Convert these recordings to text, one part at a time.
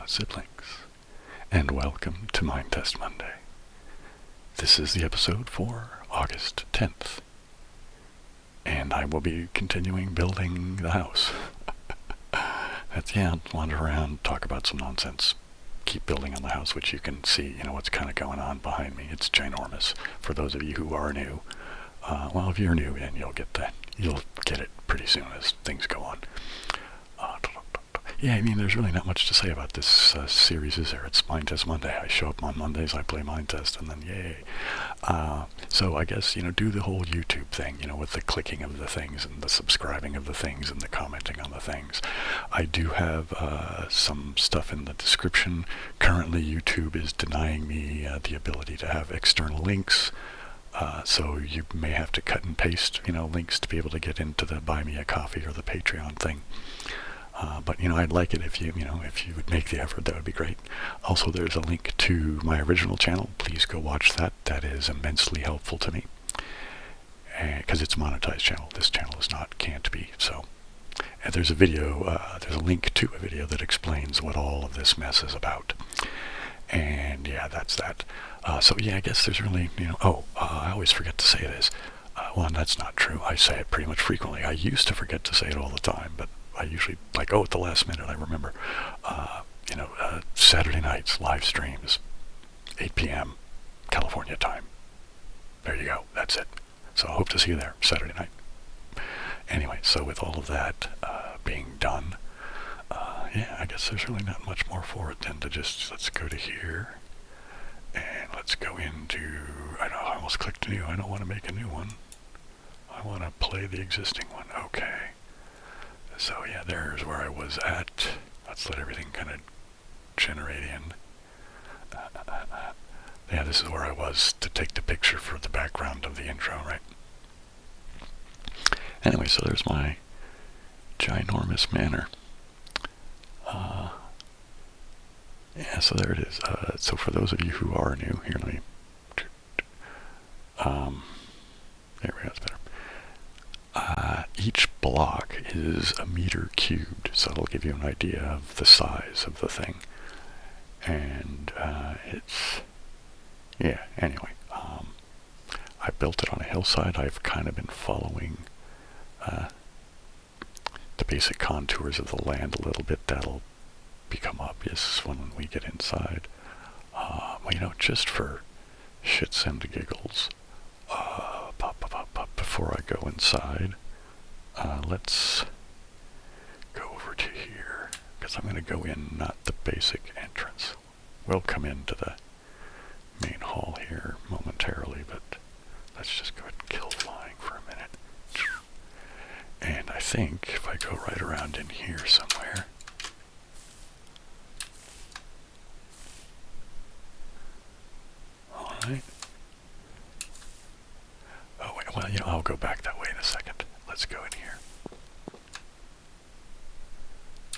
siblings, and welcome to Minetest Monday. This is the episode for August 10th, and I will be continuing building the house. Wander around, talk about some nonsense, keep building on the house, which you can see, what's kind of going on behind me. It's ginormous. For those of you who are new, if you're new, then you'll get it pretty soon as things go on. There's really not much to say about this series, is there? It's Minetest Monday. I show up on Mondays, I play Minetest, and then yay. So I guess, do the whole YouTube thing, with the clicking of the things and the subscribing of the things and the commenting on the things. I do have some stuff in the description. Currently, YouTube is denying me the ability to have external links. So you may have to cut and paste, links to be able to get into the Buy Me a Coffee or the Patreon thing. But I'd like it if you would make the effort. That would be great. Also, there's a link to my original channel. Please go watch that. That is immensely helpful to me. Because it's a monetized channel. This channel is not, can't be. So, and there's a video, there's a link to a video that explains what all of this mess is about. And yeah, that's that. I guess there's really, I always forget to say this. And that's not true. I say it pretty much frequently. I used to forget to say it all the time, but I usually, at the last minute, I remember. Saturday nights, live streams, 8 p.m., California time. There you go. That's it. So I hope to see you there, Saturday night. Anyway, so with all of that being done, I guess there's really not much more for it than to just, let's go to here, and let's go into, I almost clicked new. I don't want to make a new one. I want to play the existing one. Okay. So yeah, there's where I was at. Let's let everything kind of generate in. This is where I was to take the picture for the background of the intro, right? Anyway, so there's my ginormous manor. So there it is. So for those of you who are new, here, let me... there we go, that's better. Each block is a meter cubed, so it'll give you an idea of the size of the thing. And anyway, I built it on a hillside. I've kind of been following the basic contours of the land a little bit. That'll become obvious when we get inside. Just for shits and giggles, before I go inside, let's go over to here, because I'm going to go in, not the basic entrance. We'll come into the main hall here momentarily, but let's just go ahead and kill flying for a minute. And I think if I go right around in here somewhere, all right. Oh wait, I'll go back that way in a second. Let's go in here.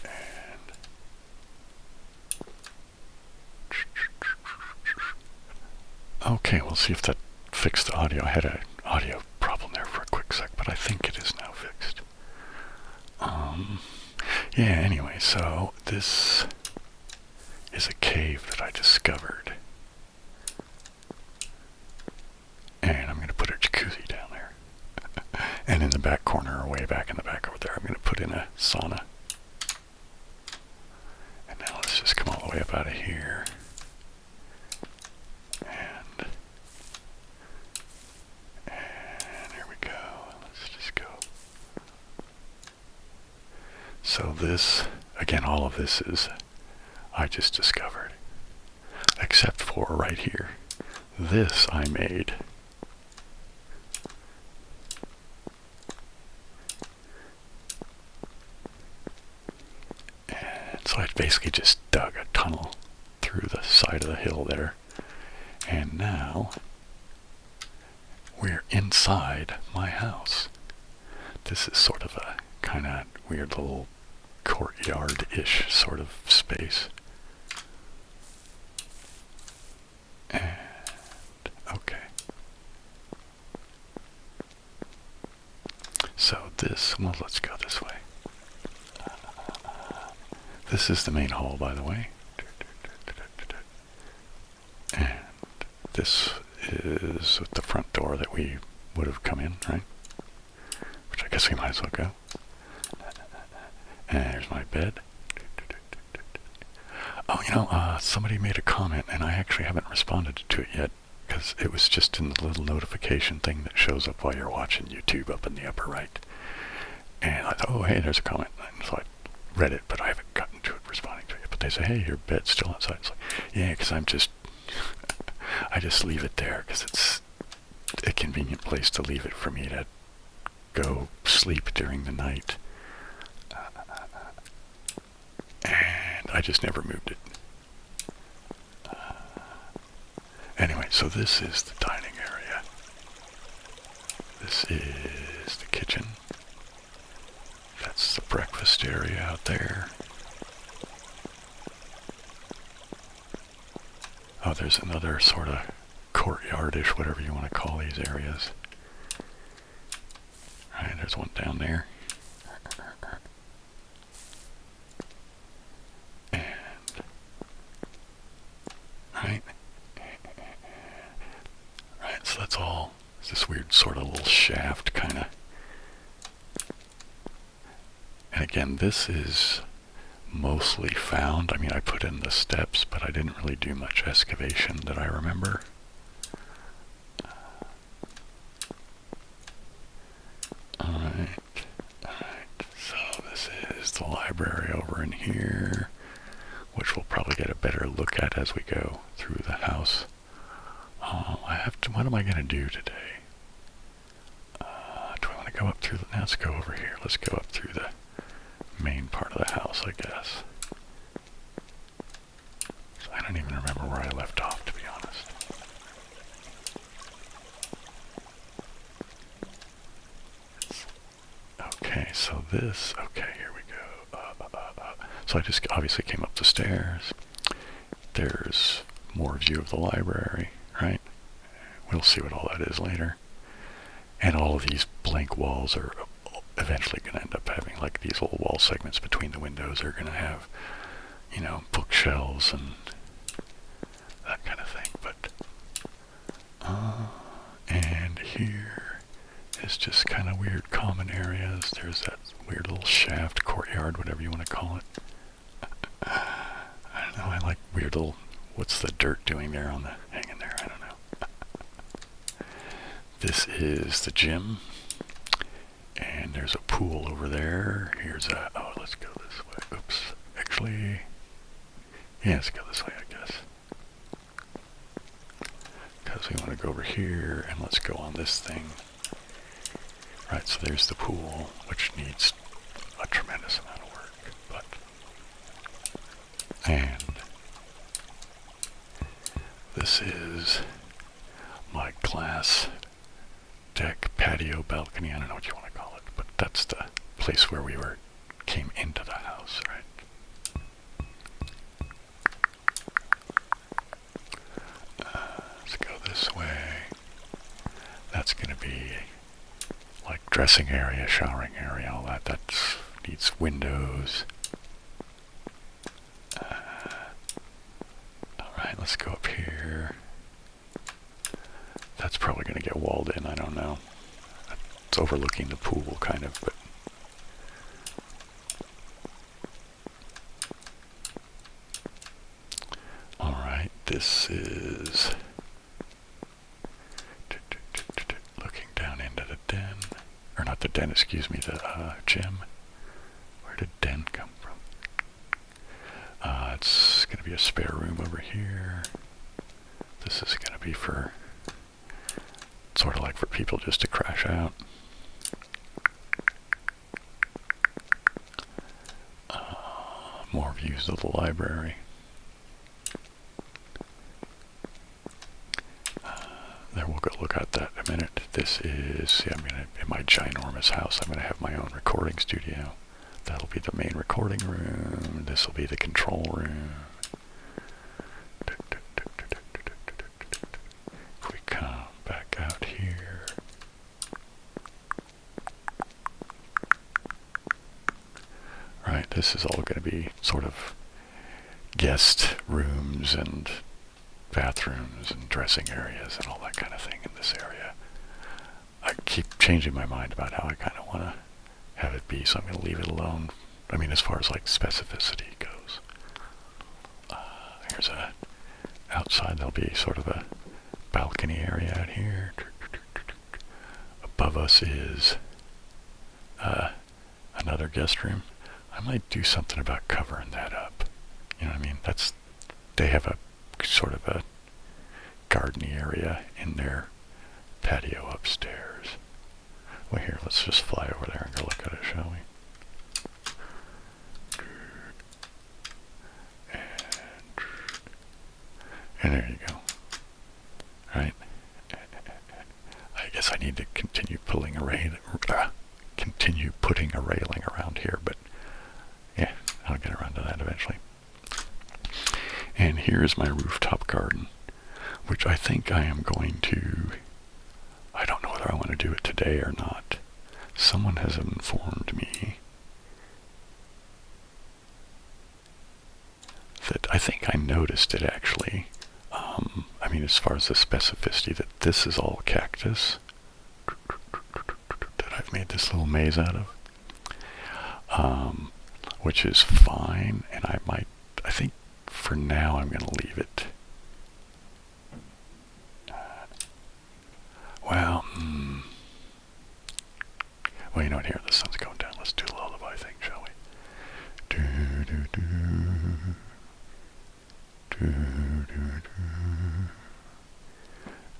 And okay, we'll see if that fixed the audio. I had an audio problem there for a quick sec, but I think it is now fixed. Anyway, so this is a cave that I discovered. And I'm going to put a jacuzzi down there. And in the back corner, or way back in the back over there, I'm going to put in a sauna. And now let's just come all the way up out of here. And here we go. Let's just go. So this, again, all of this is, I just discovered. Except for right here. This I made. So I basically just dug a tunnel through the side of the hill there. And now we're inside my house. This is sort of a kind of weird little courtyard-ish sort of space. And okay. So this, let's go this way. This is the main hall, by the way. this is the front door that we would have come in, right? Which I guess we might as well go. And there's my bed. Oh, somebody made a comment, and I actually haven't responded to it yet, because it was just in the little notification thing that shows up while you're watching YouTube up in the upper right. And I thought, oh, hey, there's a comment. And so I read it, but I haven't gotten to it, responding to it. But they say, hey, your bed's still outside. It's like, yeah, because I just leave it there, because it's a convenient place to leave it for me to go sleep during the night. And I just never moved it. Anyway, so this is the dining area. This is the kitchen. That's the breakfast area out there. Oh, there's another sort of courtyardish, whatever you want to call these areas. Right, there's one down there. Right, so that's all. It's this weird sort of little shaft kind of. And again, this is mostly found. I mean, I put in the steps, but I didn't really do much excavation that I remember. Alright. So this is the library over in here, which we'll probably get a better look at as we go through the house. What am I going to do today? Do I want to go up through let's go over here. Let's go up through the main part of the house, I guess. So I don't even remember where I left off, to be honest. Okay, so here we go. So I just obviously came up the stairs. There's more view of the library, right? We'll see what all that is later. And all of these blank walls are eventually going to end up having, like, these little wall segments between the windows are going to have, bookshelves and that kind of thing. But, and here is just kind of weird common areas. There's that weird little shaft, courtyard, whatever you want to call it. I don't know, I like weird little, what's the dirt doing there on the, hanging there, I don't know. This is the gym, and there's a pool over there. Here's let's go this way. Oops, actually, yeah, let's go this way, I guess. Because we want to go over here, and let's go on this thing. Right, so there's the pool, which needs a tremendous amount of work, and this is my glass deck, patio, balcony, I don't know what you want to call it, but that's the place where we came into the house, right? Let's go this way. That's going to be like dressing area, showering area, all that. That needs windows. Alright, let's go up here. That's probably going to get walled in, I don't know. It's overlooking the pool, kind of, but... Alright, this is... looking down into the den. Or not the den, excuse me, the gym. Where did den come from? It's going to be a spare room over here. This is going to be for... sort of like for people just to crash out. More views of the library. There, we'll go look at that in a minute. This is, in my ginormous house, I'm going to have my own recording studio. That'll be the main recording room. This will be the control room. If we come back out here. Right, this is all going to be sort of guest rooms and bathrooms and dressing areas and all that kind of thing in this area. I keep changing my mind about how I kind of want to have it be, so I'm going to leave it alone. I mean, as far as like specificity goes. Here's a outside. There'll be sort of a balcony area out here. Above us is another guest room. I might do something about covering that up. You know what I mean? They have a sort of a gardeny area in their patio upstairs. Well, here, let's just fly over there and go look at it, shall we? And there you go. Right? I guess I need to continue putting a railing around here, but yeah, I'll get around to that eventually. And here's my rooftop garden, which I think I am going to, I don't know whether I want to do it today or not. Someone has informed me that I think I noticed it actually. I mean, as far as the specificity, that this is all cactus that I've made this little maze out of, which is fine, and I think for now I'm going to leave it. Well, you know what, here, the sun's going down. Let's do the lullaby thing, shall we? Do, do, do. Do, do, do.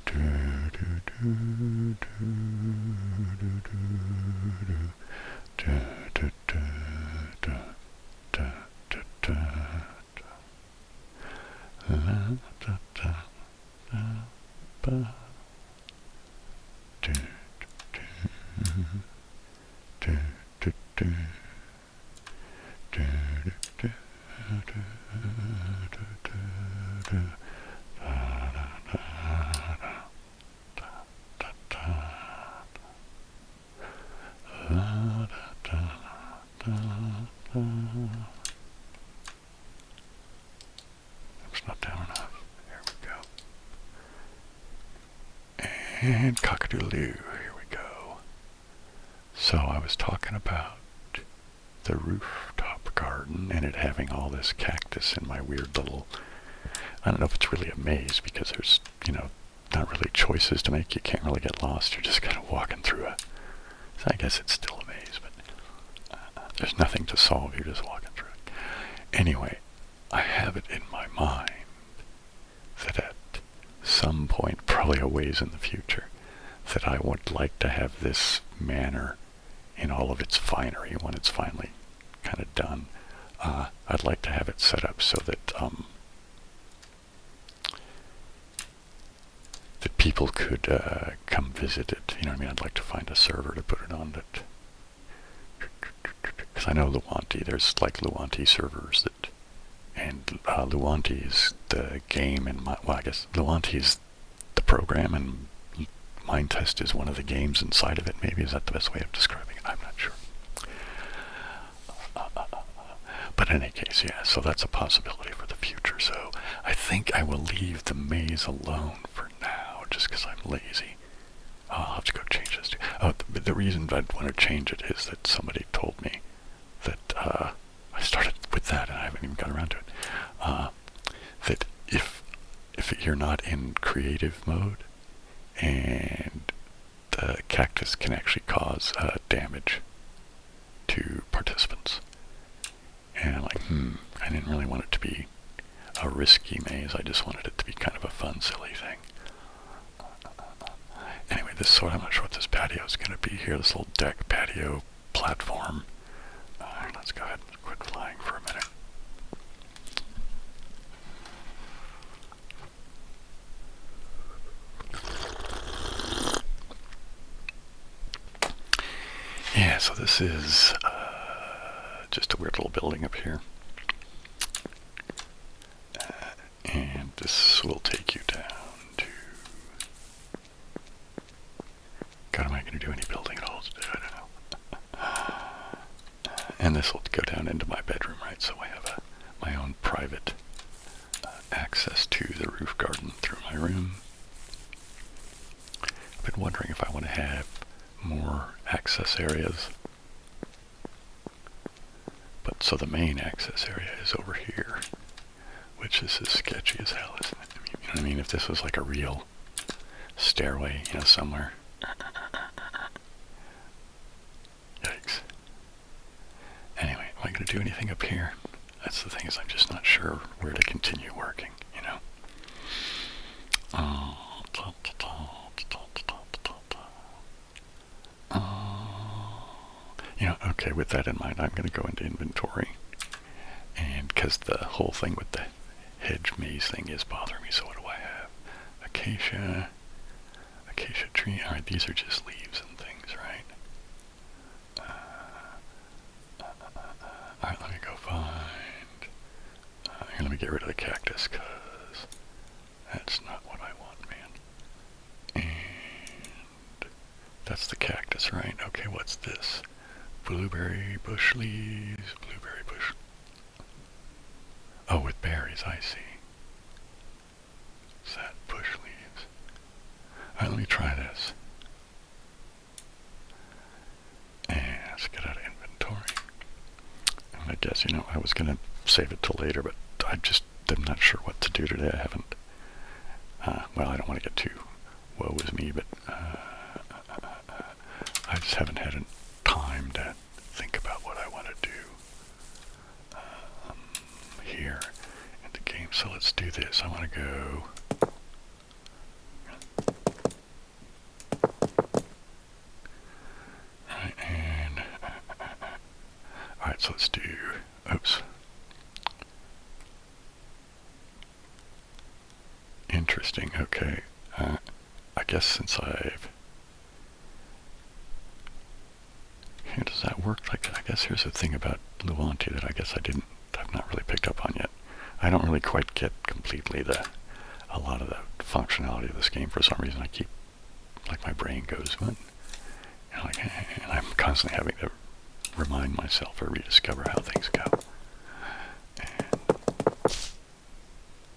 Do, do, do, do, do, do, do, do, do, do, do, do, la, da, da, da, ba. Do, do, do, do, do, do, do, do, do, It's not down enough. There we go. And cock-a-doodle-doo. Here we go. So I was talking about the rooftop garden and it having all this cactus in my weird little, I don't know if it's really a maze because there's, not really choices to make. You can't really get lost. You're just kind of walking through so I guess it's still a maze, but there's nothing to solve. You're just walking through it. Anyway, I have it in my mind that at some point, probably a ways in the future, that I would like to have this manor in all of its finery when it's finally kind of done. I'd like to have it set up so that that people could come visit it. You know what I mean? I'd like to find a server to put it on that. Because I know Luanti, there's like Luanti servers that, and Luanti is the game, and I guess Luanti is the program, and Minetest is one of the games inside of it. Maybe is that the best way of describing it? I'm not sure. But in any case, yeah. So that's a possibility for the future. So I think I will leave the maze alone for now, just because I'm lazy. I'll have to go change this too. The reason I'd want to change it is that somebody told me that I started with that and I haven't even got around to it. That if you're not in creative mode, and the cactus can actually cause damage to participants. And I'm like, I didn't really want it to be a risky maze. I just wanted it to be kind of a fun, silly thing. Anyway, I'm not sure what this patio is going to be here. This little deck patio platform. Let's go ahead and quit flying for a minute. Yeah, so this is just a weird little building up here. And this will take you down to... God, am I going to do any building at all today? I don't know. And this will go down into my bedroom, right? So I have my own private access to the roof garden through my room. I've been wondering if I want to have more access areas. But so the main access area is over here, which is as sketchy as hell, isn't it? You know what I mean? If this was like a real stairway, you know, somewhere. Yikes. Anyway, am I going to do anything up here? That's the thing, is I'm just not sure where to continue working, you know. You know, okay, with that in mind, I'm going to go into inventory. And because the whole thing with the hedge maze thing is bothering me, so what do I have? Acacia tree. Alright, these are just leaves and things, right? Alright, let me go find... here, let me get rid of the cactus, because that's not what I want, man. And that's the cactus, right? Okay, what's this? Blueberry bush leaves, blueberry bush... Oh, with berries, I see. Is that bush leaves? Alright, let me try this. And let's get out of inventory. And I guess, you know, I was going to save it till later, but I'm not sure what to do today. I haven't... well, I don't want to get too woe is me, but I just haven't had time to think about what I want to do here in the game. So let's do this. I want to go... Right, and... Alright, so let's do... Oops. Interesting, okay. I guess since I've... Here, does that work like that? I guess here's the thing about Luanti that I guess I've not really picked up on yet. I don't really quite get completely a lot of the functionality of this game for some reason. I keep, like, my brain goes, what? You know, like, and I'm constantly having to remind myself or rediscover how things go.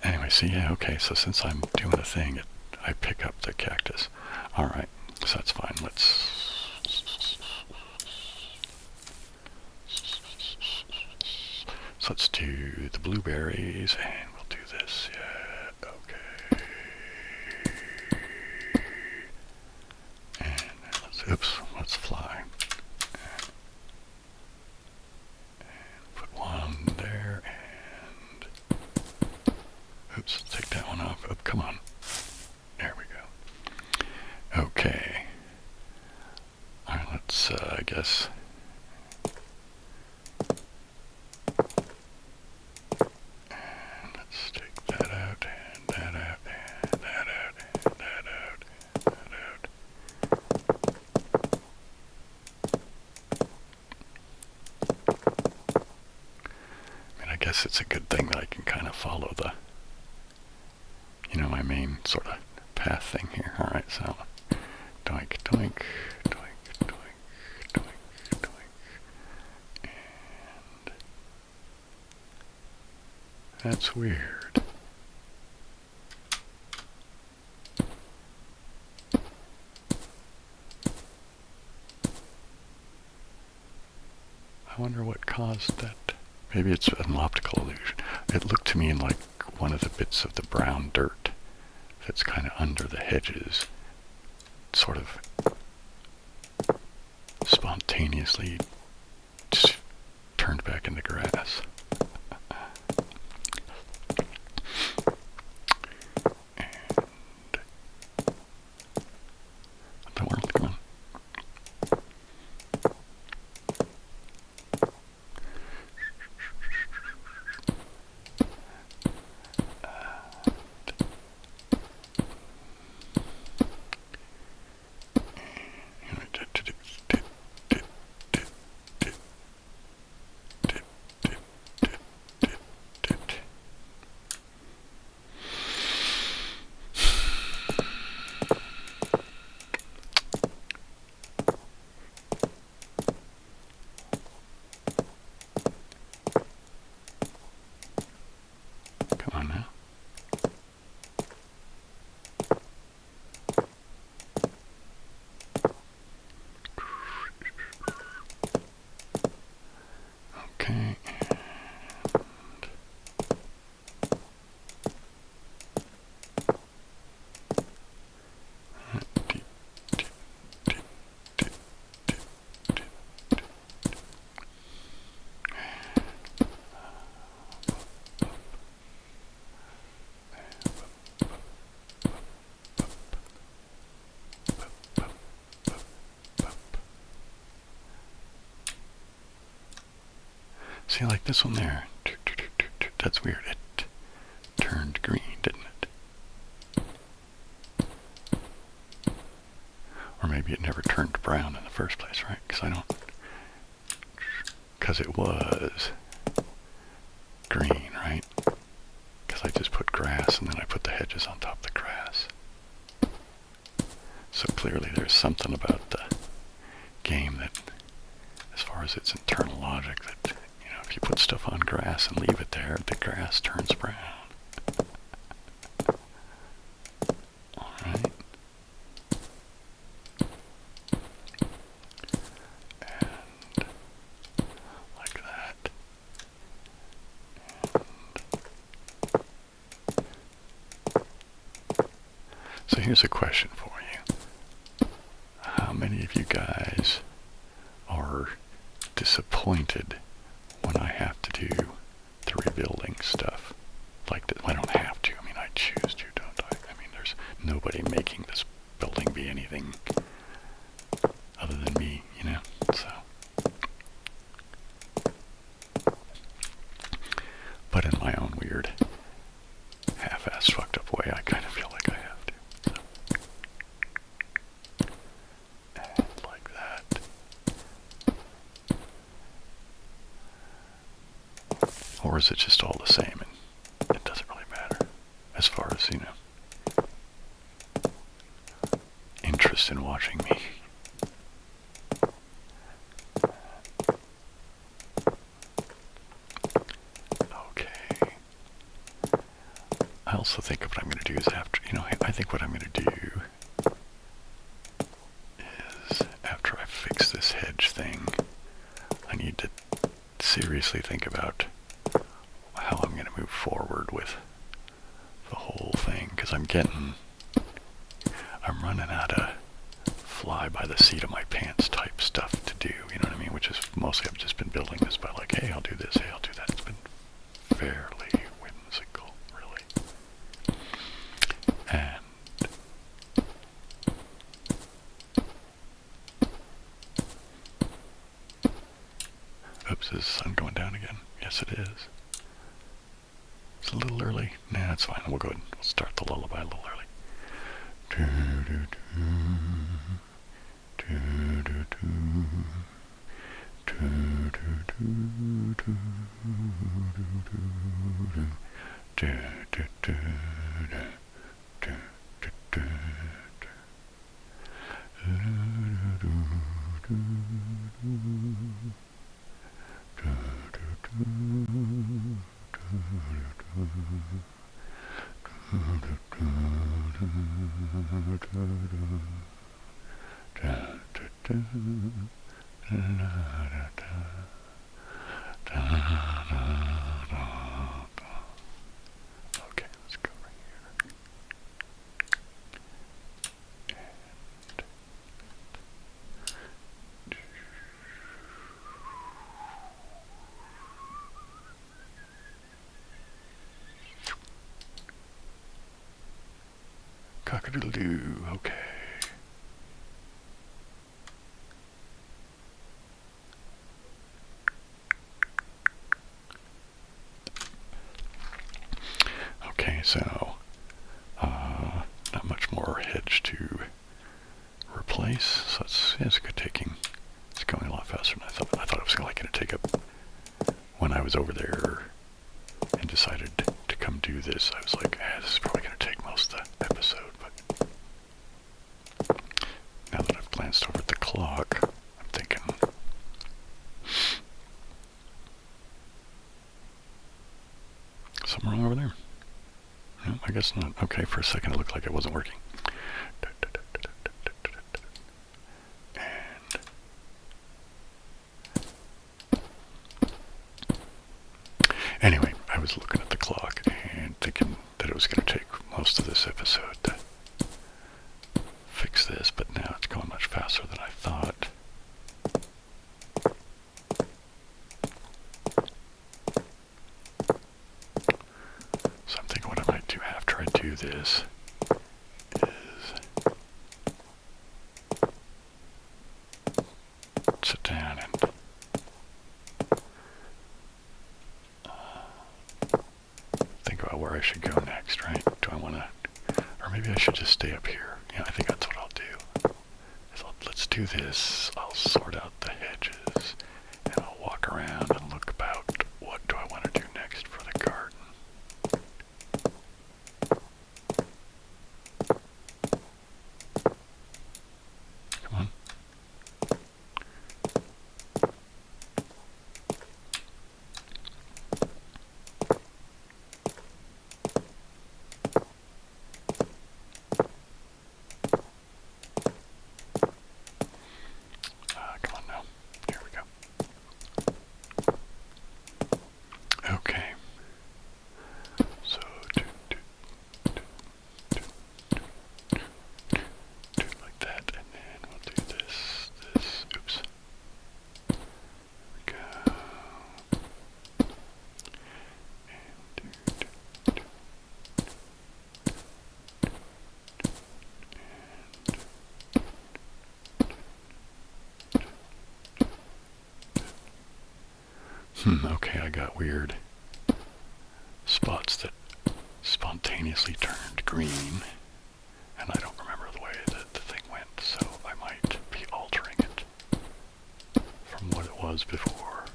And anyway, so yeah, okay, so since I'm doing a thing, I pick up the cactus. Alright, so that's fine. Let's do the blueberries, and we'll do this. Yeah, okay. And let's fly. And put one there, and let's take that one off. Oh, come on. There we go. Okay. Alright, let's, I guess... It's a good thing that I can kind of follow the, you know, my main sort of path thing here. Alright, so doink, doink, doink, doink, doink, doink. And that's weird. I wonder what caused that. Maybe it's an optical illusion. It looked to me like one of the bits of the brown dirt that's kind of under the hedges sort of spontaneously just turned back into grass. See, like this one there. That's weird. It turned green, didn't it? Or maybe it never turned brown in the first place, right? Because it was green, right? Because I just put grass and then I put the hedges on top of the grass. So clearly there's something about the game that, as far as its internal logic, that, you know, if you put stuff on grass and leave it there, the grass turns brown. Alright. And like that. So here's a question for you. How many of you guys are disappointed when I have to do the rebuilding stuff? Like, I don't have to. I mean, I choose to, don't I? I mean, there's nobody making this building be anything other than me, you know? So. But in my own weird, half-assed, fucked up way, I kind of feel like I have to. So. And like that. Or is it just all the same and it doesn't really matter as far as, you know, interest in watching me? Okay. I also think what I'm going to do is after, you know, I think what I'm going to do is after I fix this hedge thing, I need to seriously think about how I'm going to move forward with the whole thing, because I'm running out of fly by the seat of my pants type stuff to do, you know what I mean? Which is mostly I've just been building this by like, hey, I'll do this, hey, I'll do that. It's been fairly whimsical, really. And oops, is the sun going down again? Yes, it is. It's a little early. Nah, it's fine. We'll go ahead and we'll start the lullaby a little early. Okay, let's go right here. Cock-a-doodle-doo, okay. Okay, so, not much more hedge to replace, so it's going a lot faster than I thought. I thought it was like going to take up, when I was over there and decided to come do this, I was like, this is probably going to take most of the episode, but now that I've glanced over at the clock, I'm thinking, something wrong over there? No, I guess not. Okay, for a second it looked like it wasn't working. And Anyway, I was looking at the clock and thinking that it was going to take most of this episode to fix this, but now it's going much faster than I thought. So I'm thinking what I might do after I do this is sit down and think about where I should go next, right? Do I want to, or maybe I should just stay up here. Yeah, I think that's what I'll do. Let's do this. I'll sort out the hedges and I'll walk around and look about what do I want to do next for the garden. Come on. Come on now. Here we go. Okay. So do like that, and then we'll do this. Oops. There we go. Okay, I got weird spots that spontaneously turned green, and I don't remember the way that the thing went, so I might be altering it from what it was before.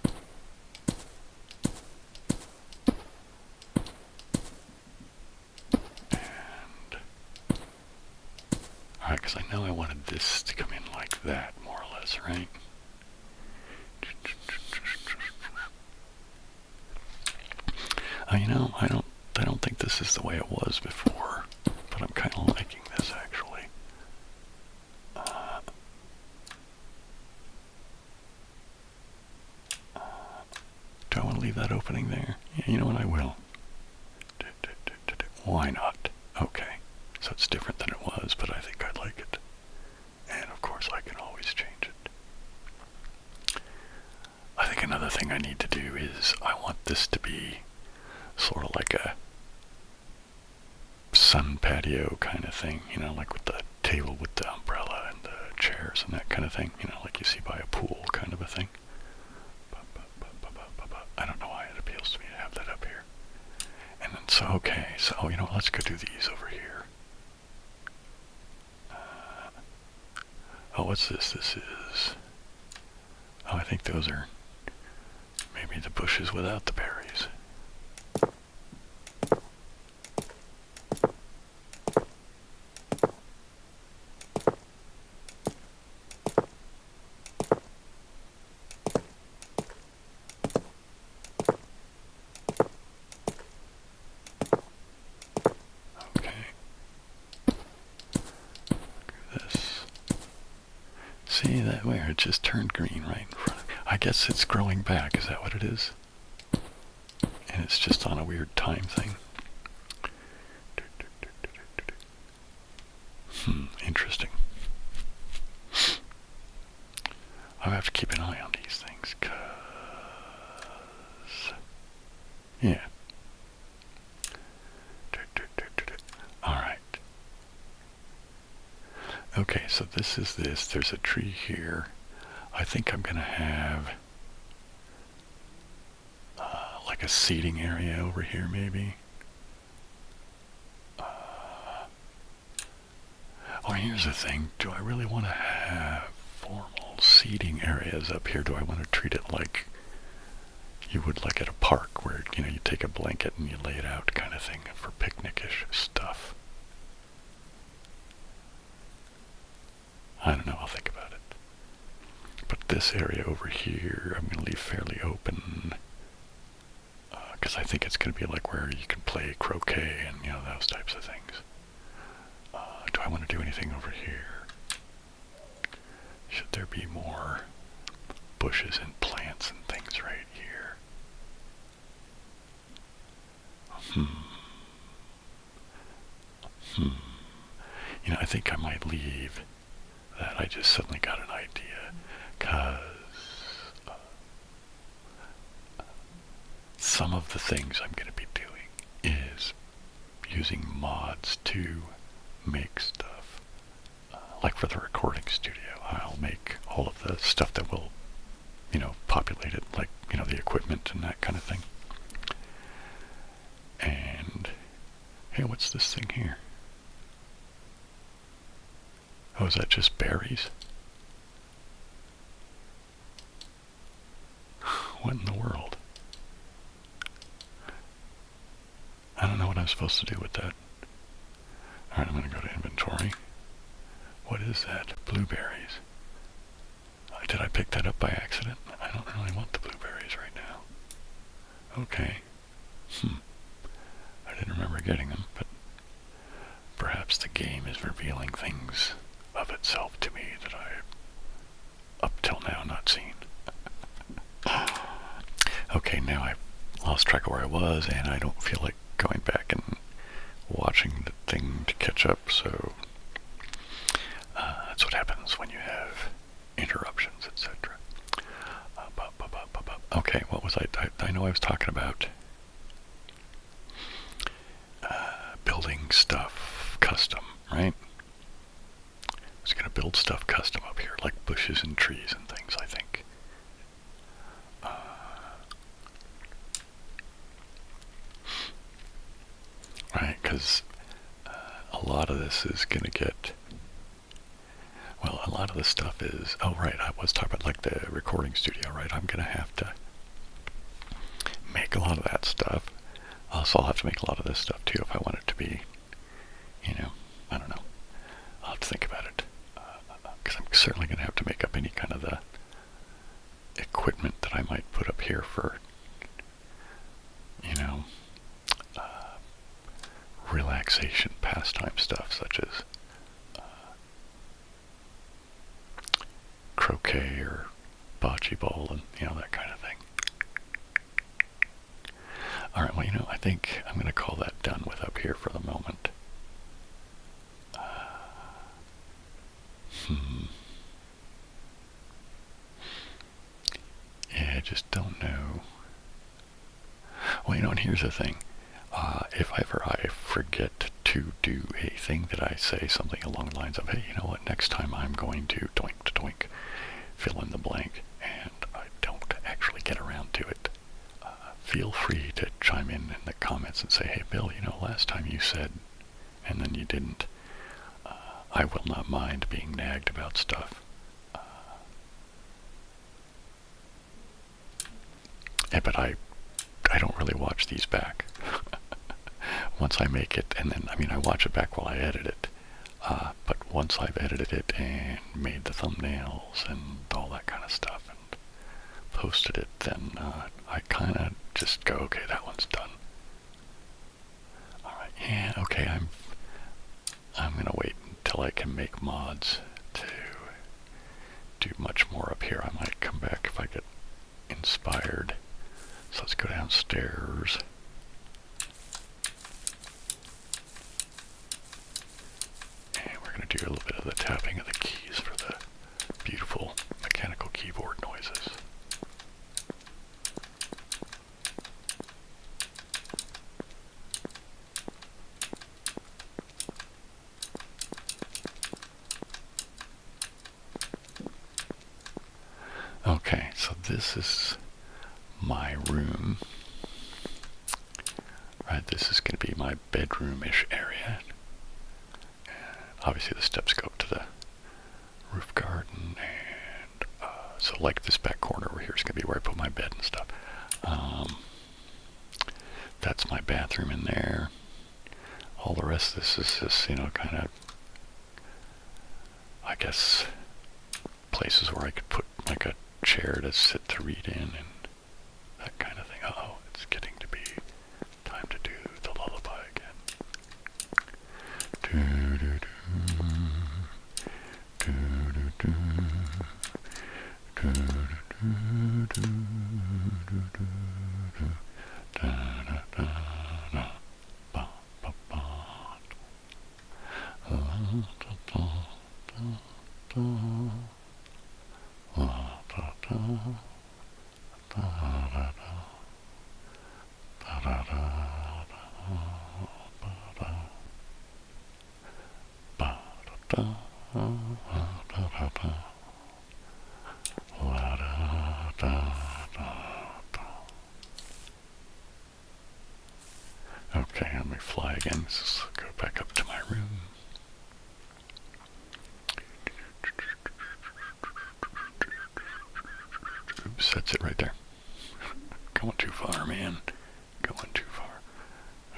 And alright, because I know I wanted this to come in like that, more or less, right? You know, I don't think this is the way it was before, but I'm kind of liking this actually. Do I want to leave that opening there? Yeah, you know what, I will. Why not? Okay, so it's different than it was, but I think I like it. And of course I can always change it. I think another thing I need to do is I want this to be sort of like a sun patio kind of thing, you know, like with the table with the umbrella and the chairs and that kind of thing, you know, like you see by a pool kind of a thing. I don't know why it appeals to me to have that up here. And then, so, okay, so, you know, let's go do these over here. Oh, what's this? This is, oh, I think those are maybe the bushes without the berries. See that where it just turned green right in front of me. I guess it's growing back, is that what it is? And it's just on a weird time thing. Interesting. I'll have to keep an eye on these things, cause yeah. Alright. Okay, so this is this. There's a tree here. I think I'm going to have like a seating area over here, maybe. Oh, here's the thing. Do I really want to have formal seating areas up here? Do I want to treat it like you would like at a park where, you know, you take a blanket and you lay it out kind of thing for picnic-ish stuff? I don't know, I'll think about it. But this area over here, I'm going to leave fairly open, because I think it's going to be like where you can play croquet and, you know, those types of things. Do I want to do anything over here? Should there be more bushes and plants and things right here? I think I might leave that. I just suddenly got an idea, because some of the things I'm going to be doing is using mods to make stuff. Like for the recording studio, I'll make all of the stuff that will, populate it, like, the equipment and that kind of thing. And, hey, what's this thing here? Oh, is that just berries? What in the world? I don't know what I'm supposed to do with that. Alright, I'm going to go to inventory. What is that? Blueberries. Did I pick that up by accident? I don't really want the blueberries right now. Okay. I didn't remember getting them, but perhaps the game is revealing things of itself to me that I've up till now not seen. Okay, now I've lost track of where I was, and I don't feel like going back and watching the thing to catch up, so that's what happens when you have interruptions, etc. Okay, what was I know I was talking about building stuff custom, right? I was going to build stuff custom up here, like bushes and trees and things, I think. Right, because a lot of this is going to get... Well, a lot of the stuff is... Oh, right, I was talking about, like, the recording studio, right? I'm going to have to make a lot of that stuff. So I'll have to make a lot of this stuff, too, if I want it to be, I don't know. I'll have to think about it. Because I'm certainly going to have to make up any kind of the equipment that I might put up here for, relaxation, pastime stuff, such as croquet or bocce ball and, that kind of thing. Alright, well, I think I'm going to call that done with up here for the moment. Yeah, I just don't know. Well, and here's the thing. If ever I forget to do a thing that I say something along the lines of, hey, you know what, next time I'm going to doink, fill in the blank, and I don't actually get around to it, feel free to chime in the comments and say, hey, Bill, last time you said, and then you didn't. I will not mind being nagged about stuff. But I don't really watch these back. Once I make it, and then, I watch it back while I edit it. But once I've edited it and made the thumbnails and all that kind of stuff and posted it, then I kind of just go, okay, that one's done. Alright, yeah, okay, I'm going to wait until I can make mods to do much more up here. I might come back if I get inspired. So let's go downstairs. And we're going to do a little bit of the tapping of the keys for the beautiful mechanical keyboard noises. Okay, so this is my room. Right, this is going to be my bedroom-ish area. And obviously the steps go up to the roof garden, and so like this back corner over here is going to be where I put my bed and stuff. That's my bathroom in there. All the rest of this is just, kind of, I guess, places where I could put like a chair to sit to read in and that kind of thing. Uh-oh, it's getting to be time to do the lullaby again. Do-do-do. Do-do-do. Do-do-do-do. Da-da-da-da. Ba-ba-ba. Okay, let me fly again. Let's go back up to my room. Oops, that's it right there. Going too far, man. Going too far.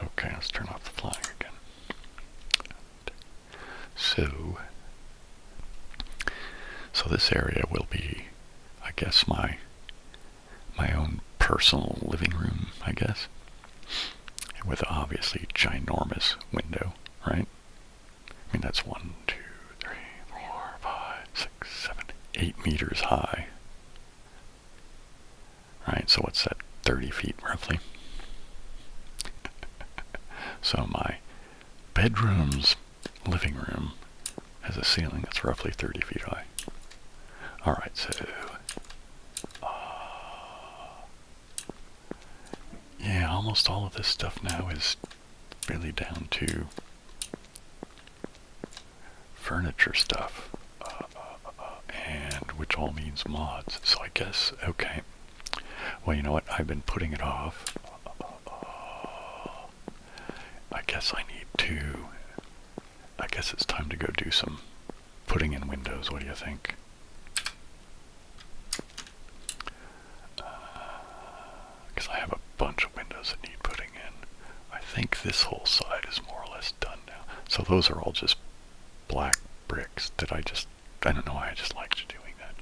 Okay, let's turn off the flying again. So this area will be, I guess, my own personal living room, I guess, with obviously ginormous window, right? I mean, that's 1, 2, 3, 4, 5, 6, 7, 8 meters high. Right, so what's that, 30 feet roughly? So my bedroom's living room has a ceiling that's roughly 30 feet high. Alright, so yeah, almost all of this stuff now is really down to furniture stuff, and which all means mods. So I guess, okay, well, you know what, I've been putting it off. I guess it's time to go do some putting in windows. What do you think? Because I have a bunch of windows that need putting in. I think this whole side is more or less done now. So those are all just black bricks that I don't know why, I just liked doing that.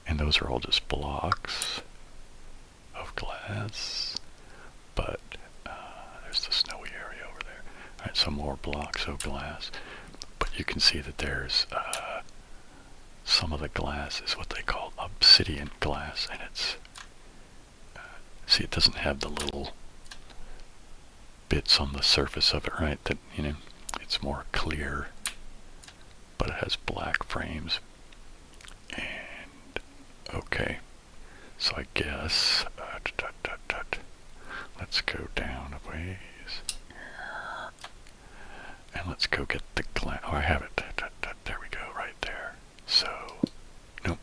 And those are all just blocks of glass, but there's the snowy area over there. Alright, some more blocks of glass, but you can see that there's some of the glass is what they call obsidian glass, and it's see, it doesn't have the little bits on the surface of it, right? That, you know, it's more clear, but it has black frames. And okay, so I guess let's go down a ways, and let's go get the glass. Oh, I have it. There we go, right there. So, nope.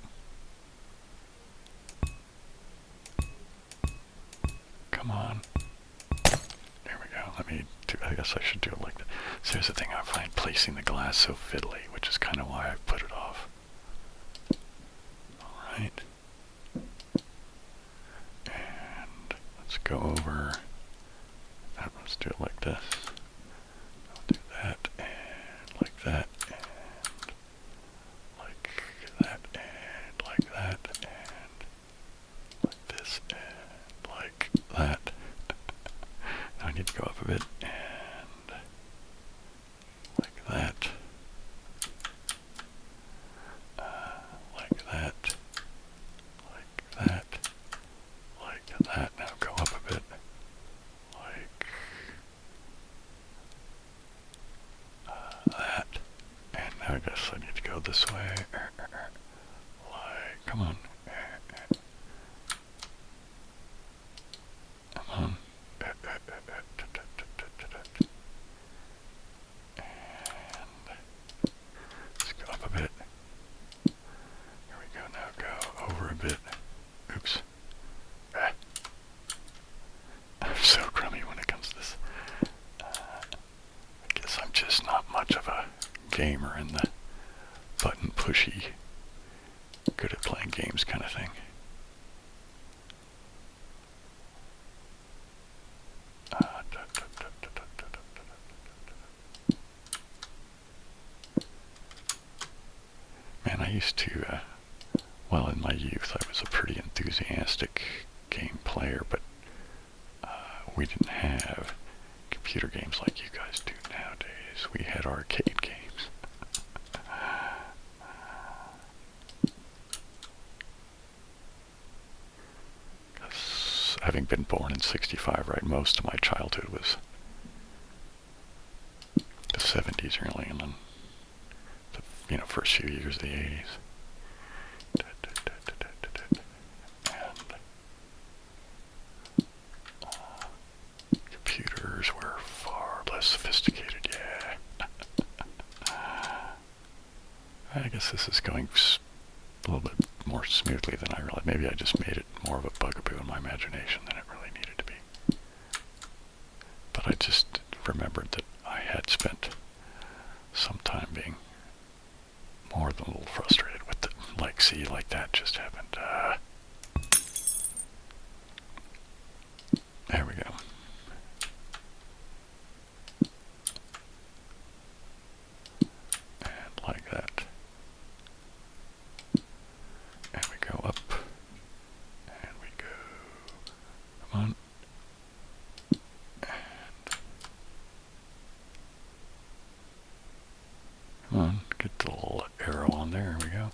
Come on. There we go. I guess I should do it like that. So here's the thing, I find placing the glass so fiddly, which is kind of why I put it off. Alright. And let's go over. Let's do it like this. I'll do that, and like that, and like that, and like that, and like this, and like that. Now I need to go up a bit, and like that, like that, like that, like that. Now go up a bit, like that, and now I guess I need to go this way, like, come on, come on. And let's go up a bit. Here we go. Now go over a bit. Oops. I'm so crummy when it comes to this. I guess I'm just not much of a gamer in the button pushy, good at playing games kind of thing. Man, I used to, well, in my youth, I was a pretty enthusiastic game player, but we didn't have computer games like you guys do nowadays. We had arcade games. Having been born in '65, right, most of my childhood was the '70s really, and then the first few years of the '80s. And computers were far less sophisticated, yeah. guess this is going a little bit more smoothly than I realized. Maybe I just made it more of a bugaboo in my imagination than it really needed to be. But I just remembered that I had spent some time being more than a little frustrated with it. Like, see, like that just happened. There we go. And like that. And we go up. And we go. Come on. And come on. Get the little arrow on there. Here we go.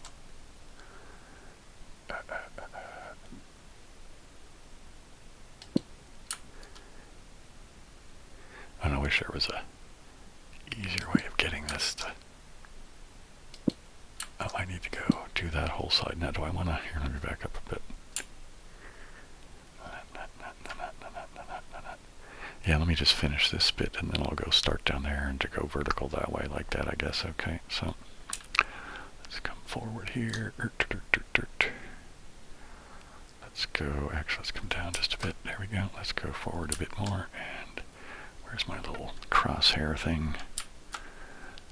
And I wish there was a easier way of getting this to... Oh, I need to go do that whole side. Now, do I want to... Here, let me back up a bit. Yeah, let me just finish this bit, and then I'll go start down there and to go vertical that way, like that, I guess. Okay, so let's come forward here. Let's go... Actually, let's come down just a bit. There we go. Let's go forward a bit more, and... Where's my little crosshair thing?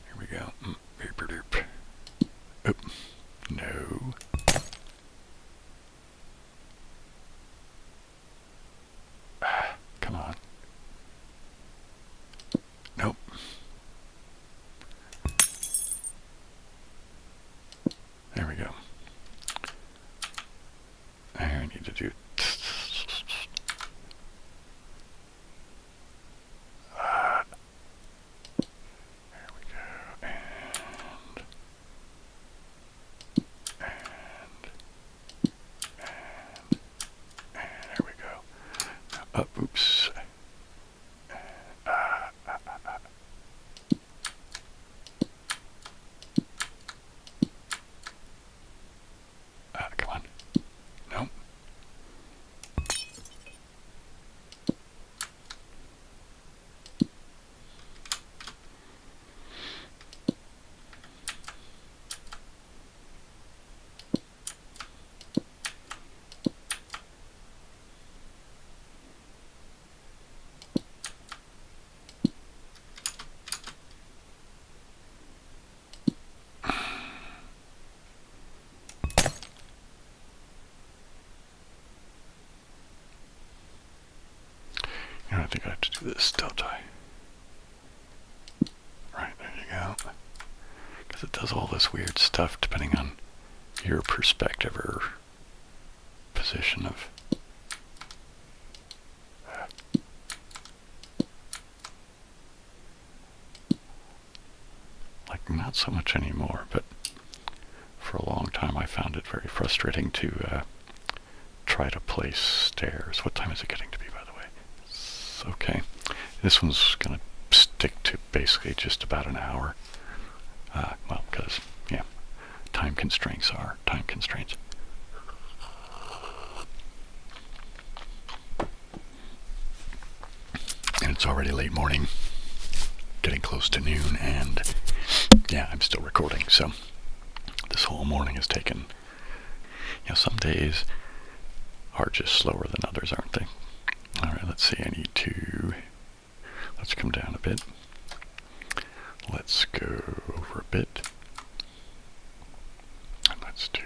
Here we go. Oop. No. Come on. Nope. There we go. I need to do... Oops. Come on. No. I think I have to do this, don't I? Right, there you go. Because it does all this weird stuff depending on your perspective or position of... Like, not so much anymore, but for a long time I found it very frustrating to try to place stairs. What time is it getting to be, by the way? Okay, this one's going to stick to basically just about an hour. Well, because, yeah, time constraints are time constraints. And it's already late morning, getting close to noon, and yeah, I'm still recording, so this whole morning has taken, some days are just slower than others, aren't they? Alright, let's see, let's come down a bit. Let's go over a bit. And let's do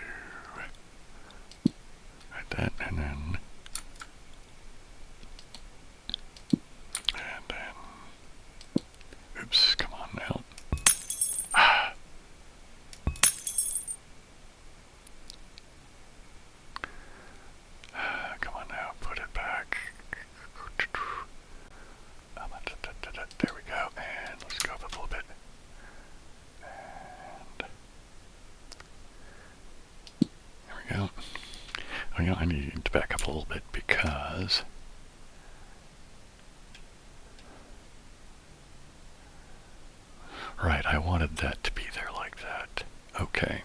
like that, and then oops, come on now. Come on now, put it back. There we go, and let's go up a little bit. And there we go. Oh, I need to back up a little bit because right, I wanted that to be there like that. Okay.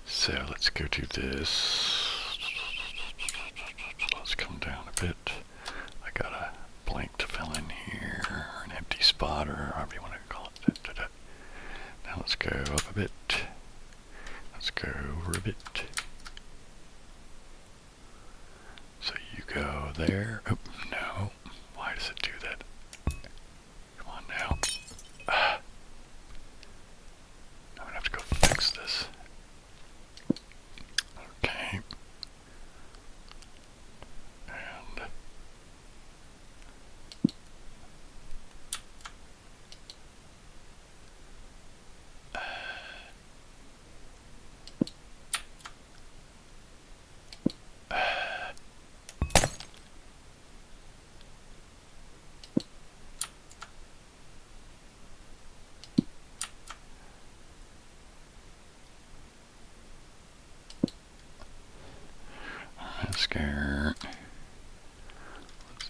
So let's go do this. Let's come down a bit. I got a blank to fill in here, or an empty spot, or however you want to call it. Now let's go up a bit. go there. Oh, no. Why does it do that? Come on now. I'm gonna have to go fix this. Okay. And scare.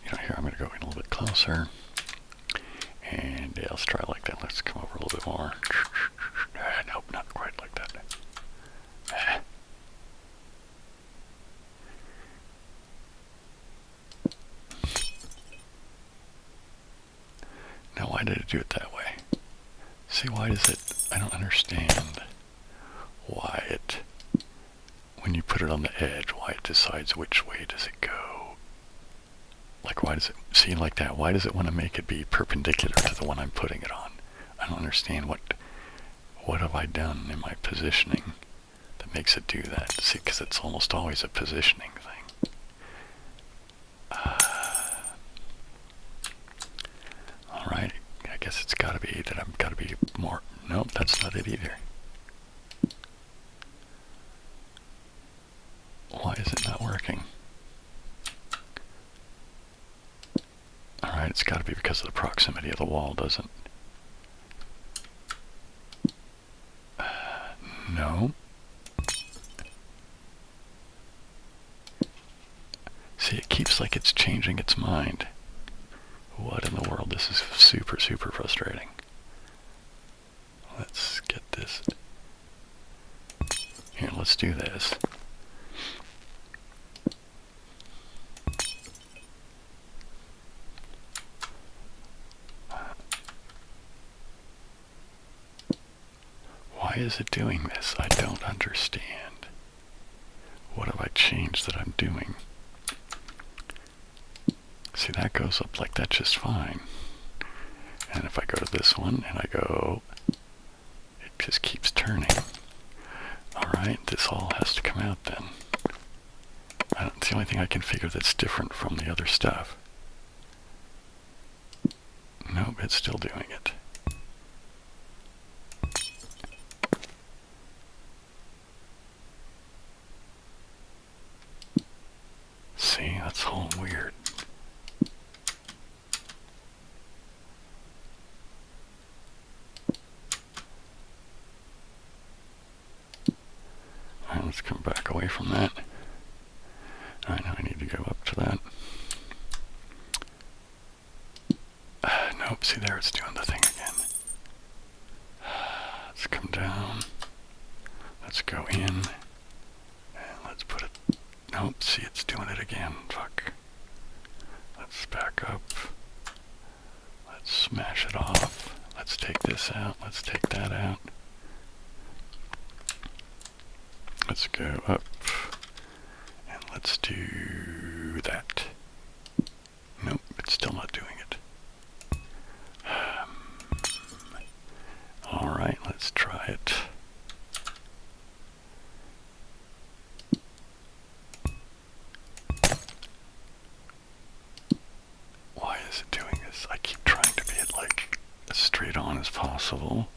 Here I'm going to go in a little bit closer. And yeah, let's try like that. Let's come over a little bit more. Nope, not quite like that. Now, why did it do it that way? See, why does it... I don't understand why it... When you put it on the edge, why it decides which way does it go. Like, why does it... See, like that, why does it want to make it be perpendicular to the one I'm putting it on? I don't understand what have I done in my positioning that makes it do that. See, because it's almost always a positioning thing. Alright, I guess it's got to be that I've got to be more... Nope, that's not it either. Why is it not working? Alright, it's got to be because of the proximity of the wall, doesn't it? No. See, it keeps like it's changing its mind. What in the world? This is super, super frustrating. Let's get this. Here, let's do this. Why is it doing this? I don't understand. What have I changed that I'm doing? See, that goes up like that just fine. And if I go to this one and I go, it just keeps turning. Alright, this all has to come out then. It's the only thing I can figure that's different from the other stuff. Nope, it's still doing it. See, that's all weird. Alright, let's come back away from that. Alright, now I need to go up to that. Nope, see there, it's doing the thing again. Let's come down. Let's go in. And let's put it... Nope, see, it's doing it again. Fuck. Let's back up. Let's smash it off. Let's take this out. Let's take that out. Let's go up. And let's do that. Nope, it's still not doing it. Alright, let's try it. Why is it doing this? I keep trying to be it like as straight on as possible.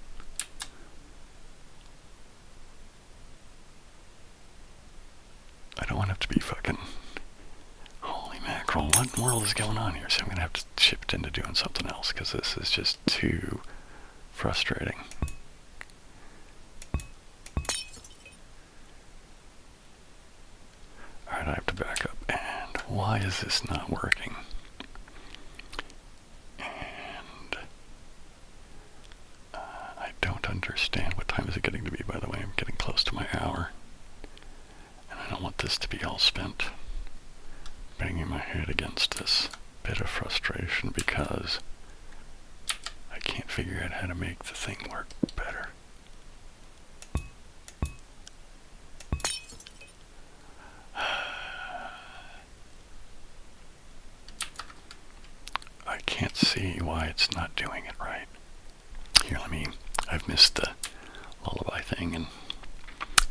I don't want it to be fucking... Holy mackerel, what in the world is going on here? So I'm going to have to shift into doing something else because this is just too frustrating. Alright, I have to back up. And why is this not working? And I don't understand. What time is it getting to be, by the way? I'm getting close to my hour. And I don't want this to be all spent banging my head against this bit of frustration because I can't figure out how to make the thing work better. see why it's not doing it right. Here, I've missed the lullaby thing, and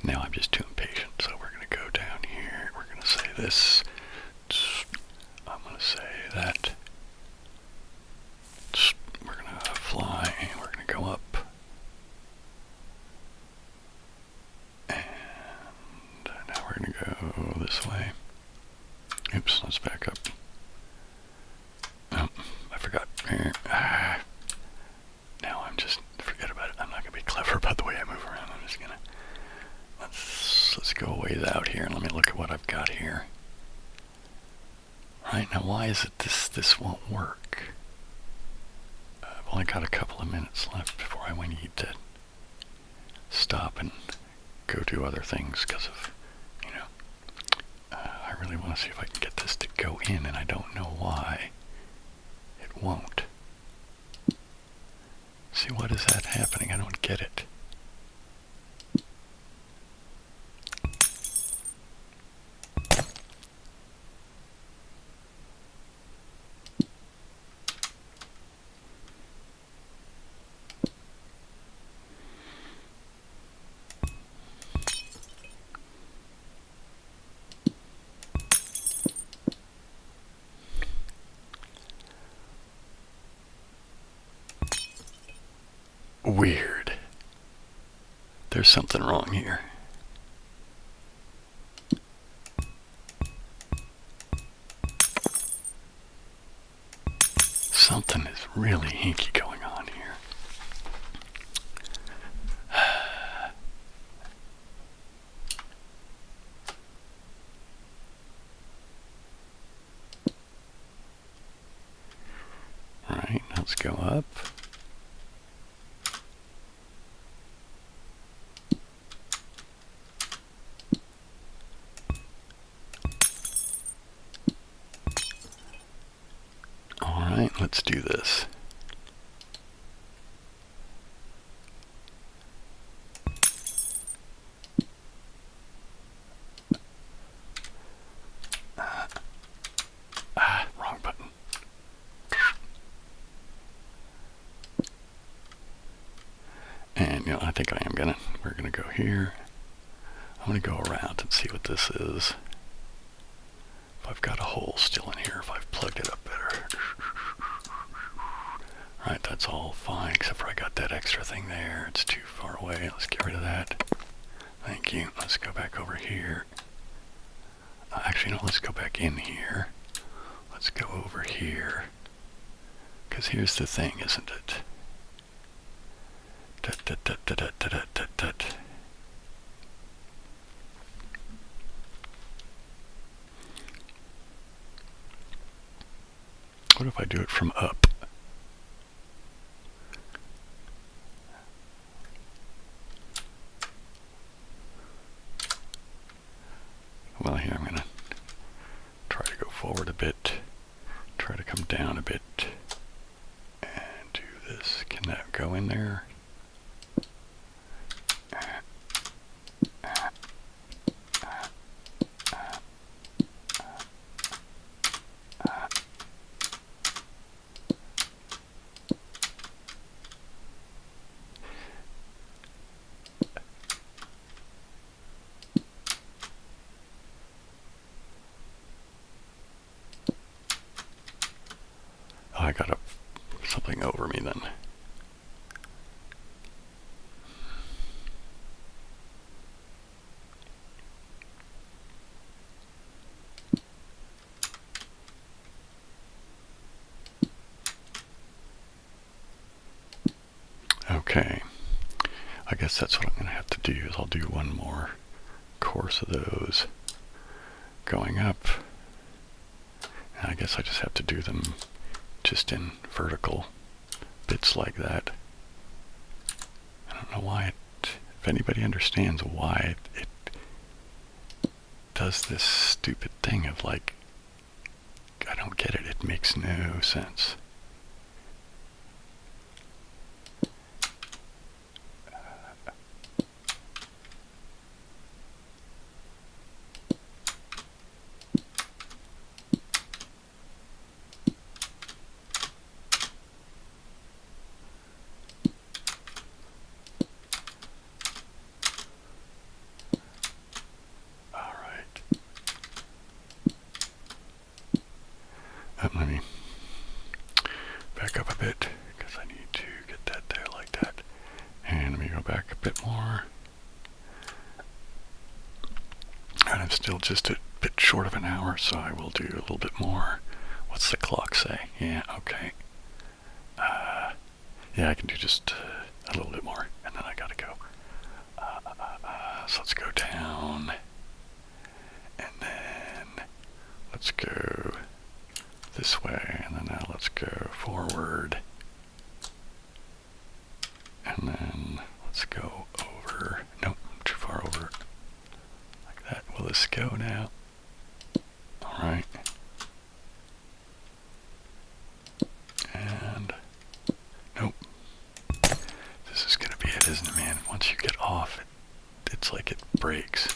now I'm just too impatient. So we're going to go down here. We're going to say this. I'm going to say that. We're going to fly. We're going to go up. And now we're going to go this way. Oops, let's back up. Oh, I forgot. Now I'm just, forget about it. I'm not going to be clever about the way I move around. I'm just going to, let's go a ways out here and let me look at what I've got here. Right, now why is it this won't work? I've only got a couple of minutes left before I need to stop and go do other things because of, I really want to see if I can get this to go in, and I don't know why it won't. See, what is that happening? I don't get it. Weird. There's something wrong here. Something is really hinky going on here. All right, let's go up. Let's do this. Wrong button. And, I think we're gonna go here. I'm gonna go around and see what this is. If I've got a hole still in here, if I've plugged it up better. Right, that's all fine, except for I got that extra thing there. It's too far away. Let's get rid of that. Thank you. Let's go back over here. Actually, no, let's go back in here. Let's go over here. Because here's the thing, isn't it? What if I do it from up? Well, here I'm going to try to go forward a bit, try to come down a bit, and do this. Can that go in there? I got something over me then. Okay. I guess that's what I'm going to have to do is I'll do one more course of those going up. And I guess I just have to do them just in vertical bits like that. I don't know why if anybody understands why it does this stupid thing of I don't get it. It makes no sense. Let me back up a bit, because I need to get that there like that. And let me go back a bit more. And I'm still just a bit short of an hour, so I will do a little bit more. What's the clock say? Yeah, okay. Yeah, I can do just a little bit more, and then I gotta go. So let's go down, and then let's go this way, and then now let's go forward, and then let's go over. Nope, too far over. Like that. Will this go now? Alright. And nope. This is gonna be it, isn't it, man? Once you get off, it's like it breaks.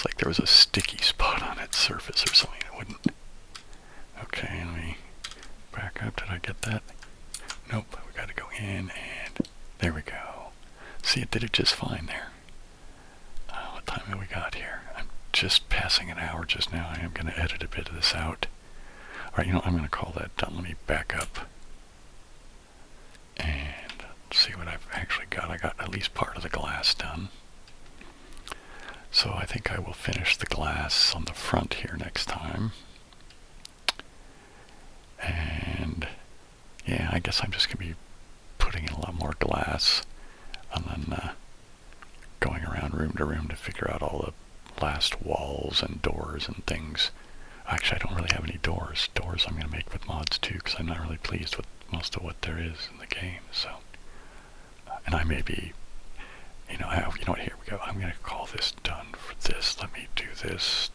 Like there was a sticky spot on its surface or something. It wouldn't. Okay, let me back up. Did I get that? Nope. We got to go in, and there we go. See, it did it just fine there. What time have we got here? I'm just passing an hour just now. I am going to edit a bit of this out. All right, I'm going to call that done. Let me back up and see what I've actually got. I got at least part of the glass done. So I think I will finish the glass on the front here next time. And yeah, I guess I'm just going to be putting in a lot more glass and then going around room to room to figure out all the last walls and doors and things. Actually, I don't really have any doors. Doors I'm going to make with mods too, because I'm not really pleased with most of what there is in the game. So, and I may be, you know what, here we go. I'm going to call this done for this. Let me do this.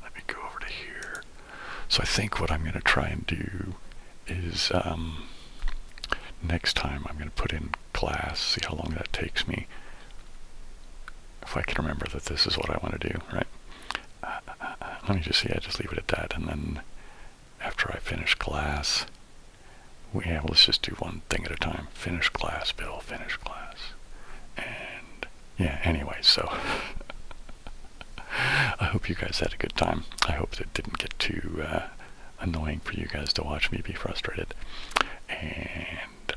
Let me go over to here. So I think what I'm going to try and do is next time I'm going to put in glass, see how long that takes me. If I can remember that this is what I want to do, right? Let me just see, I just leave it at that, and then after I finish glass, let's just do one thing at a time. Finish glass, Bill, finish glass. And yeah, anyway, so I hope you guys had a good time. I hope it didn't get too annoying for you guys to watch me be frustrated. And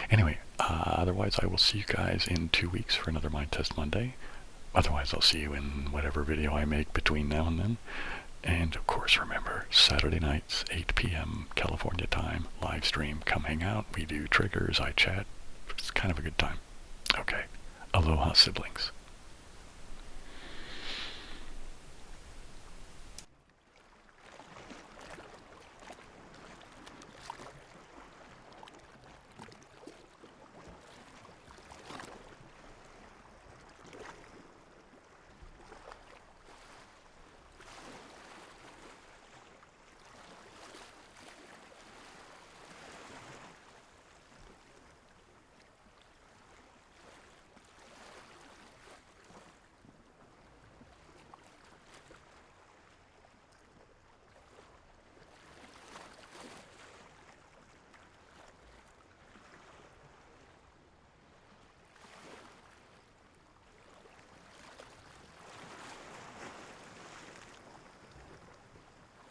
anyway, otherwise I will see you guys in 2 weeks for another Minetest Monday. Otherwise I'll see you in whatever video I make between now and then. And of course, remember, Saturday nights, 8 p.m. California time, live stream. Come hang out. We do triggers. I chat. It's kind of a good time. Okay. Aloha, siblings.